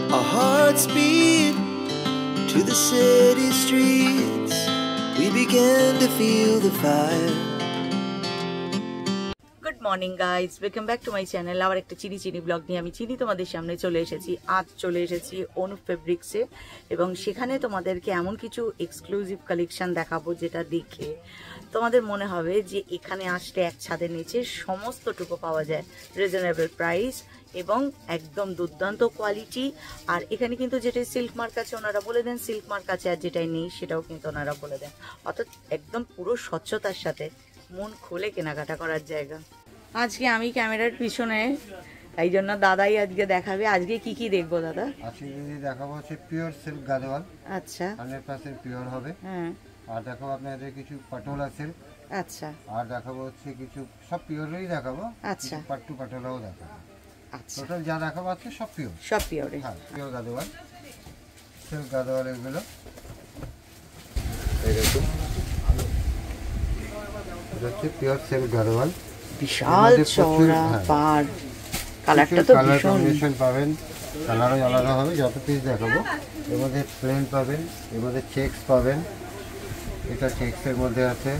Our hearts beat to the city streets. We began to feel the fire. Good morning guys, welcome back to my channel. আবার একটা চিনি blog নিয়ে আমি তোমাদের সামনে চলে এসেছি। আজ চলে এসেছি অনুপ ফেব্রিক্সে এবং সেখানে তোমাদেরকে এমন কিছু এক্সক্লুসিভ কালেকশন দেখাবো যেটা দেখে তোমাদের মনে হবে যে এখানে আসলে এক ছাদের নিচে সমস্তটুকু পাওয়া যায়, রিজনেবল প্রাইস এবং একদম দুর্দান্ত কোয়ালিটি। আর এখানে কিন্তু যেটাই সিল্ক মার্ক আছে ওনারা বলে দেন, সিল্ক মার্ক আছে, আর যেটাই নেই সেটাও কিন্তু ওনারা বলে দেন। অর্থাৎ একদম পুরো স্বচ্ছতার সাথে মন খুলে কেনাকাটা করার জায়গা। আজকে আমি ক্যামেরার পিছনে, তাই জন্য দাদাই আজকে দেখাবে। আজকে কি কি দেখবো দাদা? আজকে যদি দেখাবো হচ্ছে পিওর সিল্ক গাদোয়াল। আচ্ছা, 100% পিওর হবে। হ্যাঁ। আর দেখাবো আপনাদের কিছু পাটোলা সিল্ক। আচ্ছা। আর দেখাবো হচ্ছে কিছু সব পিওরই দেখাবো। আচ্ছা। পাট্টু পাটোলাও দেখাবো। আচ্ছা, টোটাল যা দেখাবো আছে সব পিওর। সব পিওর। হ্যাঁ, পিওর গাদোয়াল, সিল্ক গাদোয়াল এগুলো। এই দেখুন, এটা হচ্ছে পিওর সিল্ক গাদোয়াল। বিশাল চওড়া পার, কালারটা তো কালার ভীষণ কম্বিনেশন পাবেন, কালারও আলাদা হবে। যত পিস দেখাবো এর মধ্যে প্লেন পাবেন, এর মধ্যে চেকস পাবেন, এটা চেকসের মধ্যে আছে।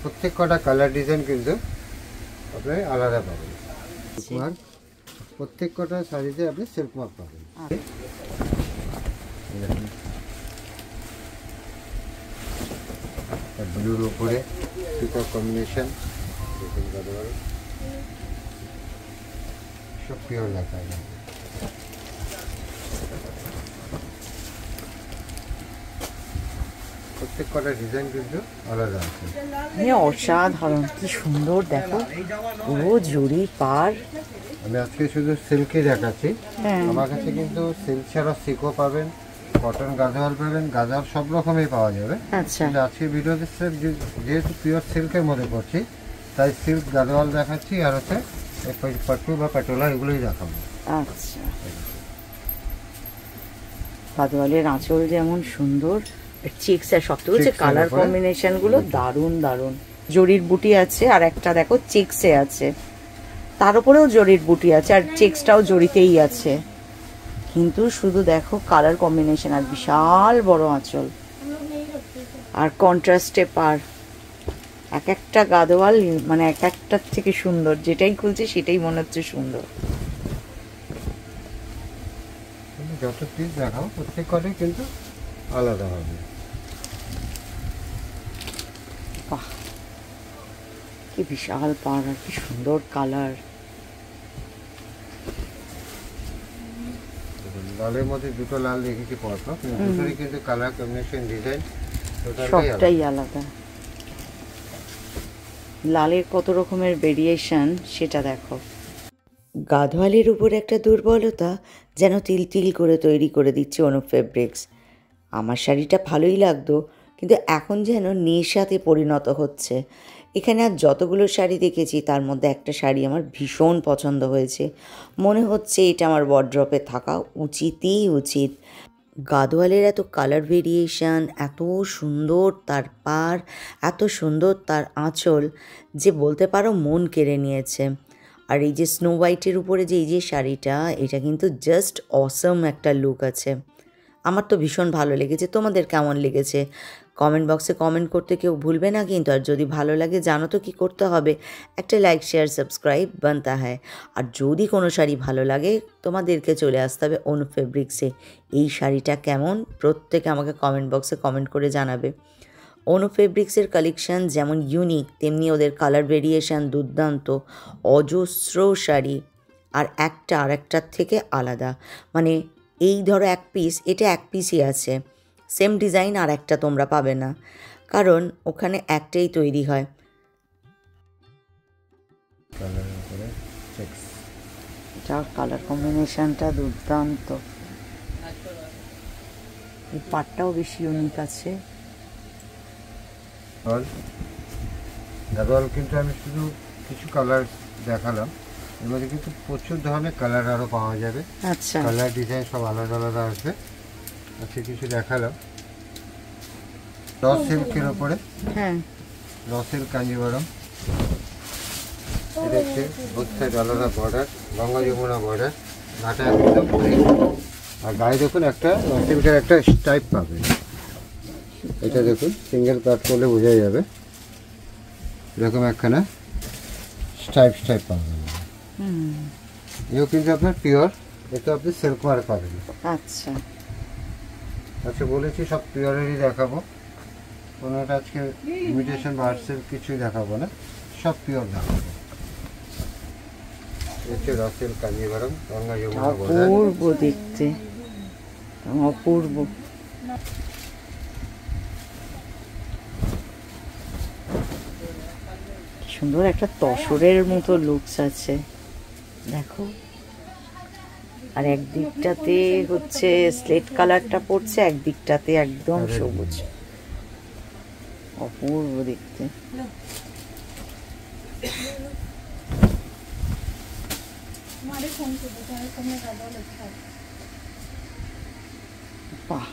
প্রত্যেক কটা কালার ডিজাইন কিন্তু আপনি আলাদা পাবেন। আর প্রত্যেক কটা শাড়িতে আপনি সিল্ক মার্ক পাবেন। ব্লুর উপরে দুটো কম্বিনেশন দেখুন, সব পিওর দেখা যায়। প্রত্যেক কটা ডিজাইন কিন্তু আলাদা আছে। অসাধারণ, কি সুন্দর দেখো, পুরো জরি পার। আমি আজকে শুধু সিল্কই দেখাচ্ছি। আমার কাছে কিন্তু সিল্ক ছাড়া সিকো পাবেন, কটন গাদোয়াল পাবেন, গাদোয়াল সব রকমই পাওয়া যাবে। আচ্ছা, আজকে ভিডিওতে যেহেতু পিওর সিল্কের মধ্যে করছি তাই সিল্ক গাদোয়াল দেখাচ্ছি, আর হচ্ছে পাট্টু বা পাটোলা এগুলোই দেখাবো। আচ্ছা, গাদোয়ালের আঁচল যেমন সুন্দর, চেকস আর সব থেকে কালার কম্বিনেশন গুলো দারুণ দারুণ। জরির বুটি আছে, আর একটা দেখো চেকসে আছে, তার উপরেও জরির বুটি আছে, আর চেকসটাও জরিতেই আছে। কিন্তু শুধু দেখো কালার কম্বিনেশন, আর বিশাল বড় আঁচল, আর কন্ট্রাস্টে পার। এক একটা গাদোয়াল মানে এক একটার থেকে সুন্দর, যেটাই খুলছে সেটাই মনে হচ্ছে সুন্দর। যত পিস দেখাও প্রত্যেক কটাই কিন্তু আলাদা হবে। বাহ, কি বিশাল পার, আর কি সুন্দর কালার। লালের মধ্যে দুটো লাল রেখেছি পরপর, দুটোরই কিন্তু কালার কম্বিনেশন ডিজাইন সবটাই আলাদা। লালের কত রকমের ভেরিয়েশন সেটা দেখো। গাদোয়ালের উপর একটা দুর্বলতা যেন তিল তিল করে তৈরি করে দিচ্ছে অনুপ ফেব্রিক্স। আমার শাড়িটা ভালোই লাগতো, কিন্তু এখন যেন নেশাতে পরিণত হচ্ছে। এখানে আর যতগুলো শাড়ি দেখেছি তার মধ্যে একটা শাড়ি আমার ভীষণ পছন্দ হয়েছে, মনে হচ্ছে এটা আমার ওয়ার্ড্রপে থাকা উচিত। গাদোয়ালের এত কালার ভেরিয়েশন, এত সুন্দর তার পার, এত সুন্দর তার আঁচল, যে বলতে পারো মন কেড়ে নিয়েছে। আর এই যে স্নো হোয়াইটের উপরে যে এই যে শাড়িটা, এটা কিন্তু জাস্ট অসম একটা লুক আছে। আমার তো ভীষণ ভালো লেগেছে। তোমাদের কেমন লেগেছে কমেন্ট বক্সে কমেন্ট করতে কেউ ভুলবে না কিন্তু। আর যদি ভালো লাগে জানো তো কী করতে হবে, একটা লাইক শেয়ার সাবস্ক্রাইব বানতা হয়। আর যদি কোনো শাড়ি ভালো লাগে তোমাদেরকে চলে আসতে হবে অনুপ ফেব্রিক্সে। এই শাড়িটা কেমন প্রত্যেকে আমাকে কমেন্ট বক্সে কমেন্ট করে জানাবে। অনুপ ফেব্রিক্সের কালেকশান যেমন ইউনিক, তেমনি ওদের কালার ভেরিয়েশান দুর্দান্ত। অজস্র শাড়ি, আর একটা আর একটার থেকে আলাদা। মানে এই ধরো এক পিস, এটা এক পিসই আছে, সেম ডিজাইন আর একটা তোমরা পাবে না, কারণ ওখানে একটাই তৈরি হয়। এটার কালার কম্বিনেশনটা দুর্দান্ত, এই পাটটাও বেশি ইউনিক আছে। গাদোয়াল কিন্তু আমি শুধু কিছু কালার দেখালাম, এর মধ্যে কিন্তু প্রচুর ধরনের কালার আরও পাওয়া যাবে। আচ্ছা, কালার ডিজাইন সব আলাদা আলাদা আসবে। আচ্ছা, কিছু দেখালাম র সিল্কের ওপরে। হ্যাঁ, র সিল্ক কাঞ্জিভারম, এটা হচ্ছে বোথ সাইড আলাদা বর্ডার, গঙ্গা যমুনা বর্ডার। ঘাটা একদম প্লেন। আর গায়ে দেখুন একটা সিল্কের একটা স্টাইপ পাবেন। এটা দেখুন সিঙ্গেল কাট করলে বোঝা যাবে, এরকম একখানা স্টাইপ পাবেন। এও কিন্তু আপনার পিওর, এটা আপনি সিল্ক মার্ক পাবেন। আচ্ছা আচ্ছা বলেছি সব পিওরেরই দেখাবো, কোনোটা আজকে ইমিটেশন বা আর্টসের কিছুই দেখাবো না, সব পিওর দেখাবো। হচ্ছে রাসেল কাঞ্জিভারম গঙ্গা যমুনা বর্ডার। অপূর্ব দেখতে, অপূর্ব। সুন্দর একটা তসরের মতো লুকস আছে দেখো। আর একদিকটাতে হচ্ছে স্লেট কালারটা পড়ছে, একদিকটাতে একদম সবুজ, অপূর্ব দেখতে। বাহ,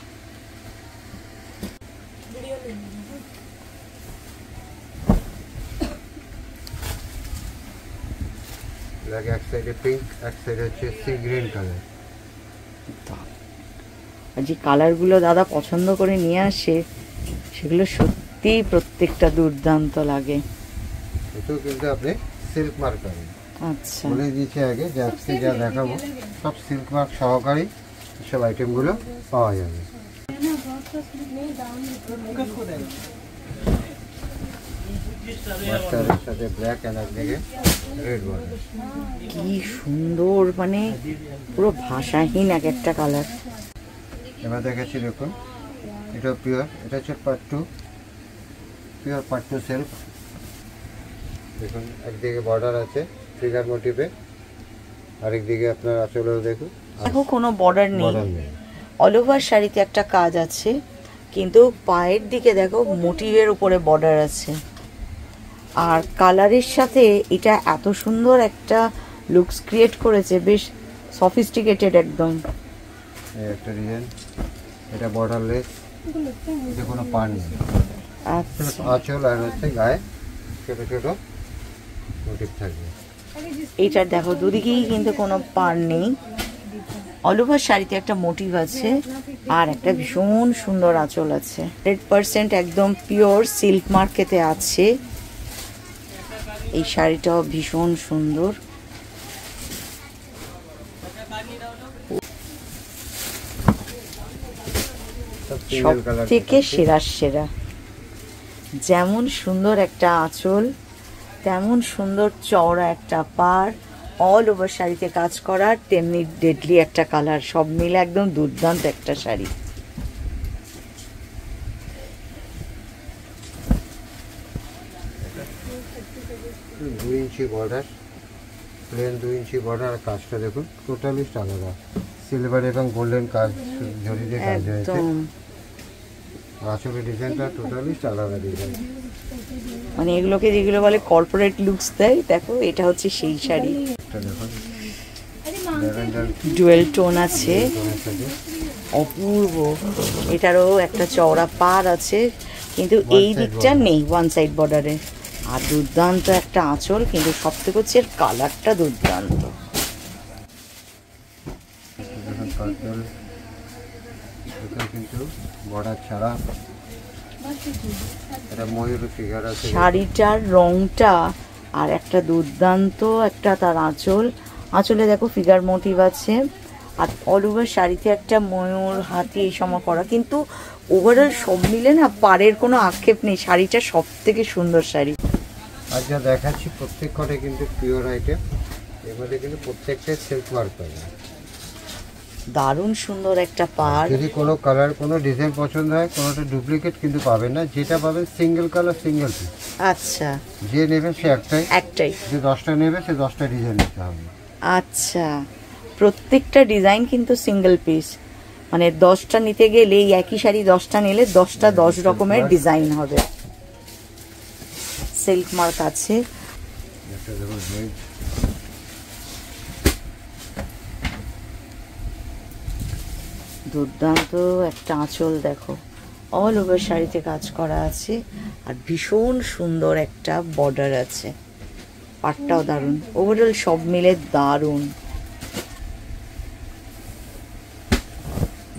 লাগে এক সাইডে পিঙ্ক, এক সাইডে হচ্ছে সি গ্রিন কালার। আর যে কালারগুলো দাদা পছন্দ করে নিয়ে আসে সেগুলো সত্যিই প্রত্যেকটা দুর্দান্ত লাগে। এটাও কিন্তু আপনি সিল্ক মার্ক পাবেন। আচ্ছা, বলে দিয়েছি আগে যে আজকে যা দেখাবো সব সিল্ক মার্ক সহকারী সব আইটেমগুলো পাওয়া যাবে। মাস্টারের সাথে ব্ল্যাক এন্ড একদিকে রেড বর্ডার। কি সুন্দর, মানে পুরো ভাষাহীন এক একটা কালার। এবার দেখাচ্ছি দেখুন, এটা পিওর, এটা হচ্ছে পাট্টু, পিওর পাট্টু সিল্ক। দেখুন একদিকে বর্ডার আছে ফিগার মোটিভে, আরেকদিকে আপনার আঁচলেও দেখুন দেখো কোনো বর্ডার নেই, বর্ডার নেই। অল ওভার শাড়িতে একটা কাজ আছে, কিন্তু পায়ের দিকে দেখো মোটিভের উপরে বর্ডার আছে। আর কালারের সাথে এটা এত সুন্দর একটা লুকস ক্রিয়েট করেছে, বেশ সফিস্টিকেটেড একদম। এই একটা ডিজাইন, এটা বর্ডারলেস, এটা কোনো পার নেই, আচ্ছা, আঁচল আর হচ্ছে গায়ে ছোট ছোট মোটিভ থাকবে। এইটার দেখো দুদিকেই কিন্তু কোনো পার নেই, অল ওভার শাড়িতে একটা মোটিভ আছে আর একটা ভীষণ সুন্দর আঁচল আছে। 100% একদম পিওর সিল্ক মার্কেটে আছে। এই শাড়িটাও ভীষণ সুন্দর। সব থেকে সেরা, যেমন সুন্দর একটা আঁচল, তেমন সুন্দর চওড়া একটা পাড়, অল ওভার শাড়িতে কাজ করার, তেমনি ডেডলি একটা কালার, সব মিলে একদম দুর্দান্ত একটা শাড়ি। 2 ইঞ্চি বর্ডার, প্লেন 2 ইঞ্চি বর্ডার। আর কাজটা দেখুন টোটালি আলাদা, সিলভার এবং গোল্ডেন কাজ জড়ি দিয়ে কাজ হয়েছে। একদম আসলে ডিজাইনটা টোটালি আলাদা ডিজাইন। মানে এগুলোকে যেগুলো বলে কর্পোরেট লুকস দেয়, দেখো এটা হচ্ছে সেই শাড়ি। এটা দেখুন ল্যাভেন্ডার ডুয়েল টোন আছে, অপূর্ব। এটারও একটা চওড়া পাড় আছে, কিন্তু এই দিকটা নেই, ওয়ান সাইড বর্ডারে। আর দুর্দান্ত একটা আঁচল, কিন্তু সব থেকে হচ্ছে এর কালারটা দুর্দান্ত। দেখুন পার্পল, এটা কিন্তু বর্ডার ছাড়া, এটা ময়ূর ফিগার আছে। শাড়িটার রংটা আর একটা দুর্দান্ত একটা তার আঁচল, আঁচলে দেখো ফিগার মোটিভ আছে। আর অল ওভার শাড়িতে একটা ময়ূর, হাতি এই সময় করা, কিন্তু ওভারঅল সব মিলে না পাড়ের কোনো আক্ষেপ নেই। শাড়িটা সব থেকে সুন্দর শাড়ি। আর যা দেখাচ্ছি প্রত্যেক কটা কিন্তু পিওর আইটেম, এর মধ্যে কিন্তু প্রত্যেকটাই সিল্ক ওয়ার্ক পাবে। দারুণ সুন্দর একটা পাড়। যদি কোনো কালার কোনো ডিজাইন পছন্দ হয়, কোনোটা ডুপ্লিকেট কিন্তু পাবেন না, যেটা পাবেন সিঙ্গেল কালার সিঙ্গেল পিস। আচ্ছা, যে নেবে সে একটাই, যে 10টা নেবে সে 10টা ডিজাইন নিতে হবে। আচ্ছা, প্রত্যেকটা ডিজাইন কিন্তু সিঙ্গেল পিস, মানে 10টা নিতে গেলে এই একই শাড়ি 10টা নিলে 10টা 10 রকমের ডিজাইন হবে। সিল্ক মার্ক আছে। একটা দেখুন রেড, দুর্দান্ত একটা আঁচল দেখো, অল ওভার শাড়িতে কাজ করা আছে, আর ভীষণ সুন্দর একটা বর্ডার আছে। পাটটাও দারুণ, ওভারঅল সব মিলে দারুণ।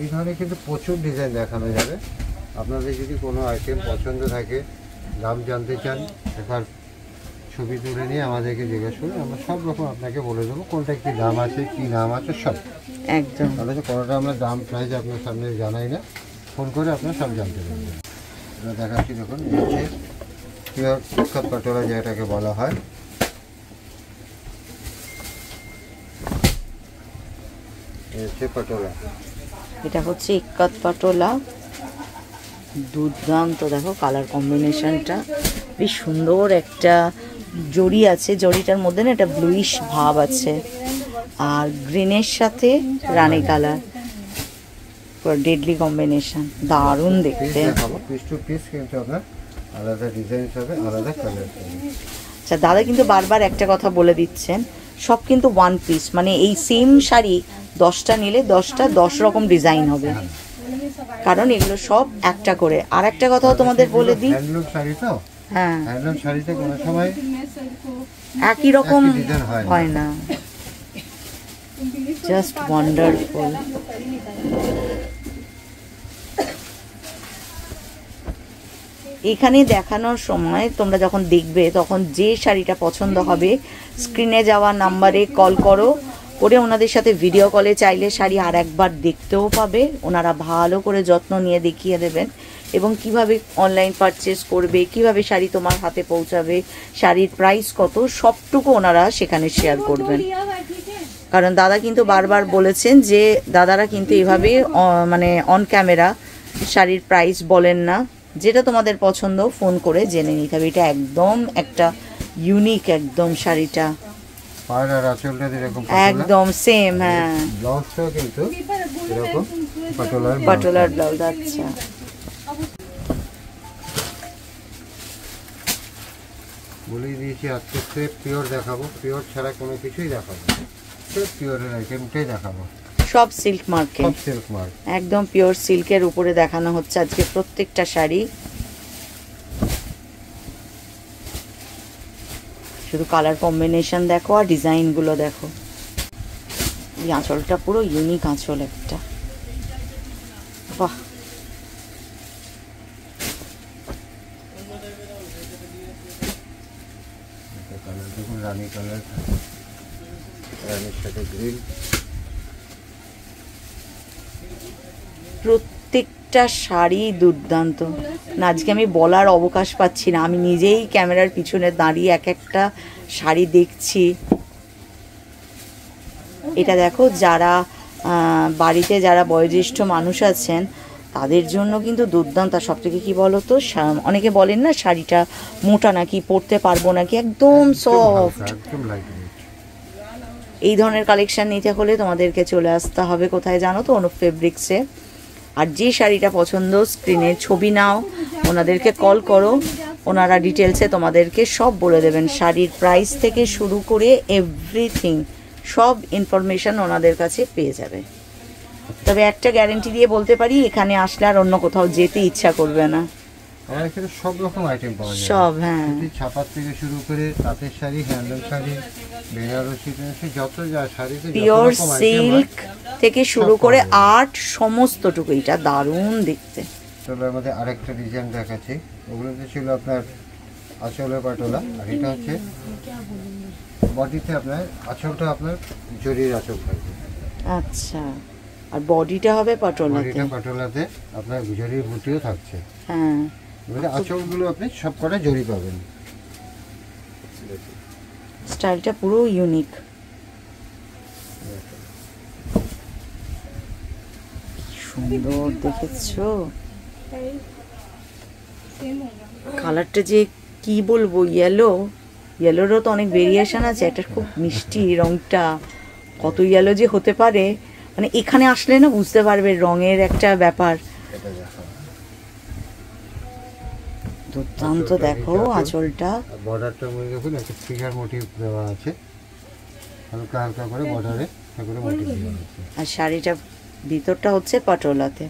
এই ধরনের কিন্তু প্রচুর ডিজাইন দেখানো যাবে। আপনাদের যদি কোনো আইটেম পছন্দ থাকে, দাম জানতে চান, একবার ছবি তুলে নিয়ে আমাদেরকে জিজ্ঞেস করুন, আমরা সব রকম আপনাকে বলে দেবো কোনটা কী দাম আছে, কী নাম আছে সব। একদম। তাহলে কোনোটা আমরা দাম প্রাইস আপনার সামনে জানাই না, ফোন করে আপনারা সব জানতে পারবেন। আমরা দেখাচ্ছি, দেখুন এই হচ্ছে পিওর ইক্কত পাটোলা যেটাকে বলা হয়। এই হচ্ছে পাটোলা, এটা হচ্ছে ইক্কত পাটোলা। দুর্দান্ত, দেখো কালার কম্বিনেশনটা বেশ সুন্দর। একটা জড়ি আছে, জড়িটার মধ্যে না একটা ব্লুইশ ভাব আছে, আর গ্রিনের সাথে রানী কালার, ডেডলি কম্বিনেশন, দারুণ দেখতে। পিস টু পিস কিন্তু আপনার আলাদা ডিজাইন হবে, আলাদা কালার হবে। আচ্ছা, দাদা কিন্তু বারবার একটা কথা বলে দিচ্ছেন, সব কিন্তু ওয়ান পিস, মানে এই সেম শাড়ি 10টা নিলে 10টা 10 রকম ডিজাইন হবে, কারণ এগুলো সব একটা করে। আর একটা কথাও তোমাদের বলে দিই, হ্যান্ডলুম শাড়ি তো, হ্যাঁ, হ্যান্ডলুম শাড়িতে কোনো সময় একই রকম ডিজাইন হয় না। Just wonderful. এখানে দেখানোর সময় তোমরা যখন দেখবে, তখন যে শাড়িটা পছন্দ হবে স্ক্রিনে যাওয়া নাম্বারে কল করো, করে ওনাদের সাথে ভিডিও কলে চাইলে শাড়ি আর একবার দেখতেও পাবে। ওনারা ভালো করে যত্ন নিয়ে দেখিয়ে দেবেন, এবং কিভাবে অনলাইন পারচেস করবে, কিভাবে শাড়ি তোমার হাতে পৌঁছাবে, শাড়ির প্রাইস কত, সবটুকু ওনারা সেখানে শেয়ার করবেন। কারণ দাদা কিন্তু বারবার বলেছেন যে দাদারা কিন্তু এভাবে মানে অন ক্যামেরা শাড়ির প্রাইস বলেন না, যেটা তোমাদের পছন্দ ফোন করে জেনে নিতে হবে। এটা একদম একটা ইউনিক একদম শাড়িটা, পাড় আর আঁচলটা এরকম একদম সেম। হ্যাঁ, ব্লাউজটাও কিন্তু এরকম পাটোলার ব্লাউজ। আচ্ছা, বলেই দিয়েছি আজকে স্রেফ পিওর দেখাবো, পিওর ছাড়া কোনো কিছুই দেখাবো, স্রেফ পিওরের আইটেমটাই দেখাবো। সব সিল্ক মার্কে, সব সিল্ক মার্ক, একদম পিওর সিল্কের উপরে দেখানো হচ্ছে আজকে প্রত্যেকটা শাড়ি। শুধু কালার কম্বিনেশন দেখো আর ডিজাইনগুলো দেখো। এই আঁচলটা পুরো ইউনিক আঁচল একটা, বাহ। কালার দেখুন, রানী কালার, রানীর সাথে গ্রিন। প্রত্যেকটা শাড়ি দুর্দান্ত না, আজকে আমি বলার অবকাশ পাচ্ছি না, আমি নিজেই ক্যামেরার পিছনে দাঁড়িয়ে এক একটা শাড়ি দেখছি। এটা দেখো, যারা বাড়িতে যারা বয়োজ্যেষ্ঠ মানুষ আছেন তাদের জন্য কিন্তু দুর্দান্ত। সব থেকে কী বলো তো, অনেকে বলেন না শাড়িটা মোটা নাকি, পরতে পারবো নাকি, একদম সফট। এই ধরনের কালেকশান নিতে হলে তোমাদেরকে চলে আসতে হবে কোথায় জানো তো, অনুপ ফেব্রিক্সে। আর যে শাড়িটা পছন্দ স্ক্রিনে ছবি নাও, ওনাদেরকে কল করো, ওনারা ডিটেলসে তোমাদেরকে সব বলে দেবেন, শাড়ির প্রাইস থেকে শুরু করে এভরিথিং, সব ইনফরমেশান ওনাদের কাছে পেয়ে যাবে। তবে একটা গ্যারেন্টি দিয়ে বলতে পারি, এখানে আসলে আর অন্য কোথাও যেতে ইচ্ছা করবে না। আমার এখানে সব রকম আইটেম পাওয়া যায়, সব, হ্যাঁ, ছাপার থেকে শুরু করে তাঁতের শাড়ি, হ্যান্ডলুম শাড়ি, বেনারসি, যত যা শাড়িতে পিওর সিল্ক থেকে শুরু করে আর্ট সমস্তটুকু। এটা দারুণ দেখতে। তবে আমাদের আরেকটা ডিজাইন দেখাচ্ছি, ওগুলোতে ছিল আপনার আঁচলের পাটোলা, আর এটা হচ্ছে বডিতে আপনার আঁচলটা আপনার জরির আঁচল থাকবে। আচ্ছা, আর বডিটা হবে পাটোলাতে, পাটোলাতে আপনার জরির বুটিও থাকছে। হ্যাঁ, এবারে আঁচলগুলো আপনি সব কটা জরি পাবেন। স্টাইলটা পুরো ইউনিক, সুন্দর দেখেছো। কালারটা যে কি বলবো, ইয়েলোরও তো অনেক ভেরিয়েশন আছে, একটা খুব মিষ্টি রংটা, কত ইয়েলো যে হতে পারে, মানে এখানে আসলে না বুঝতে পারবে রঙের একটা ব্যাপার। দুর্দান্ত দেখো আঁচলটা, বর্ডারটা মনে দেখুন একটা ফিগার মোটিভ দেওয়া আছে, হালকা হালকা করে বর্ডারে করে মোটিভ দেওয়া আছে। আর শাড়িটা ভিতরটা হচ্ছে পাটোলাতে।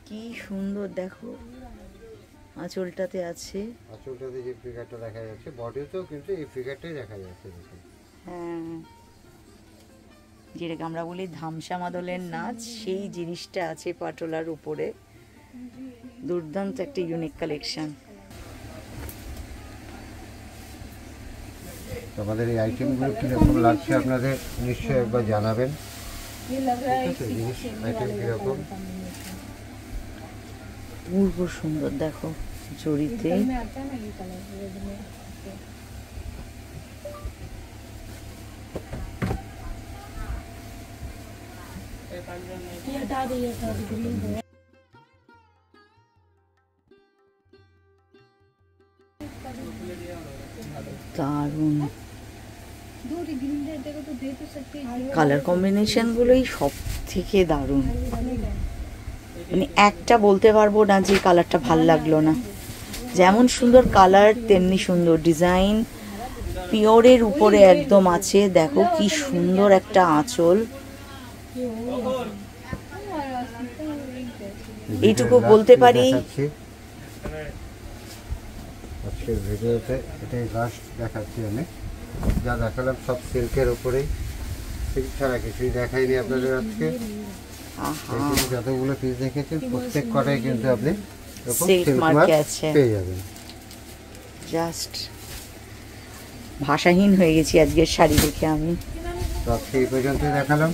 কি সুন্দর দেখো, আঁচলটাতে আছে, আঁচলটাতে যে ফিগারটা দেখা যাচ্ছে, বডিতেও কিন্তু এই ফিগারটাই দেখা যাচ্ছে। দেখুন হ্যাঁ, যেটাকে আমরা বলি ধামসা মাদলের নাচ, সেই জিনিসটা আছে পাটোলার উপরে। দুর্দান্ত একটা ইউনিক কালেকশন। আমাদের এই আইটেমগুলো কীরকম লাগছে আপনাদের নিশ্চয়ই একবার জানাবেন। আইটেম কীরকম, পূর্ব সুন্দর দেখো জড়িতে। দারুণ কালার কম্বিনেশন গুলোই সব থেকে দারুণ। মানে একটা বলতে পারবো না যে কালারটা ভাল লাগলো না। যেমন সুন্দর কালার তেমনি সুন্দর ডিজাইন। পিওরের উপরে একদম আছে, দেখো কি সুন্দর একটা আঁচল। এইটুকু বলতে পারি আজকের ভিডিওতে এটাই লাস্ট দেখাচ্ছি। আমি যা দেখালাম সব সিল্কের উপরেই, সিল্ক ছাড়া কিছুই দেখাইনি আপনাদের আজকে। যতগুলো পিস দেখেছেন প্রত্যেক কটাই কিন্তু আপনি সিল্ক মার্ক আছে, পেয়ে যাবেন। জাস্ট ভাষাহীন হয়ে গেছি আজকের শাড়ি দেখে আমি। তো আজকে এই পর্যন্তই দেখালাম,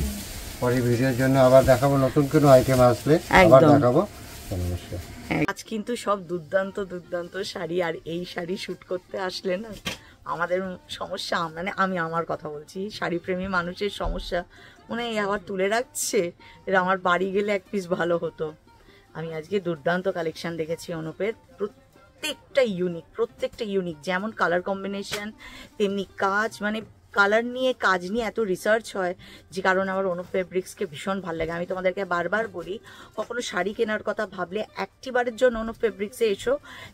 পরের ভিডিওর জন্য আবার দেখাবো, নতুন কোনো আইটেম আসলে আবার দেখাবো। নমস্কার। আজ কিন্তু সব দুর্দান্ত দুর্দান্ত শাড়ি। আর এই শাড়ি শ্যুট করতে আসলে না আমাদের সমস্যা, মানে আমি আমার কথা বলছি, শাড়িপ্রেমী মানুষের সমস্যা মনে হয় আবার তুলে রাখছে, এরা আমার বাড়ি গেলে এক পিস ভালো হতো। আমি আজকে দুর্দান্ত কালেকশন দেখেছি অনুপের, প্রত্যেকটা ইউনিক। যেমন কালার কম্বিনেশন তেমনি কাজ, মানে কালার নিয়ে কাজ নিয়ে এত রিসার্চ হয় যে কারণে আমার অনুপ ফেব্রিক্সকে ভীষণ ভালো লাগে। আমি তোমাদেরকে বারবার বলি, কখনো শাড়ি কেনার কথা ভাবলে একটিবারের জন্য অনুপ ফেব্রিক্সে এসো।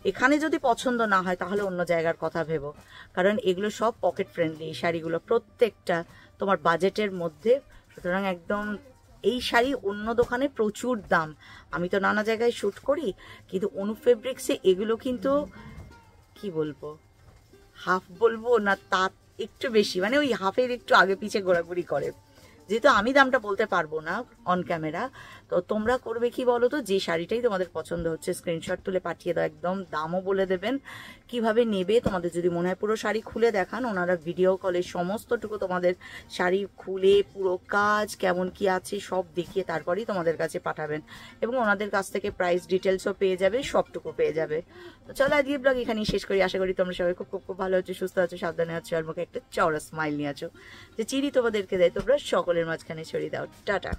এখানে যদি পছন্দ না হয় তাহলে অন্য জায়গার কথা ভেবো, কারণ এগুলো সব পকেট ফ্রেন্ডলি। এই শাড়িগুলো প্রত্যেকটা তোমার বাজেটের মধ্যে, সুতরাং একদম এই শাড়ি অন্য দোকানে প্রচুর দাম। আমি তো নানা জায়গায় শ্যুট করি, কিন্তু অনুপ ফেব্রিক্সে এগুলো কিন্তু কি বলবো, হাফ বলবো না, তার একটু বেশি, মানে ওই হাফের একটু আগে পিছে ঘোরাঘুরি করে। যেহেতু আমি দামটা বলতে পারবো না অন ক্যামেরা, তো তোমরা করবে কি বলো তো, যে শাড়িটাই তোমাদের পছন্দ হচ্ছে স্ক্রিনশট তুলে পাঠিয়ে দাও, একদম দামও বলে দেবেন, কিভাবে নেবে। তোমাদের যদি মনে হয় পুরো শাড়ি খুলে দেখান, ওনারা ভিডিও কলে সমস্তটুকু তোমাদের শাড়ি খুলে পুরো কাজ কেমন কি আছে সব দেখিয়ে তারপরেই তোমাদের কাছে পাঠাবেন, এবং ওনাদের কাছ থেকে প্রাইস ডিটেলসও পেয়ে যাবে, সবটুকু পেয়ে যাবে। তো চলো আজকে ব্লগ এখানেই শেষ করি। আশা করি তোমরা সবাই খুব খুব খুব ভালো আছো, সুস্থ আছো, সাবধানে আছো, আর মুখে একটা চওড়া স্মাইল নিয়ে আছো, যে চিনি তোমাদেরকে দেয় তোমরা সকলের মাঝখানে ছড়িয়ে দাও। টাটা।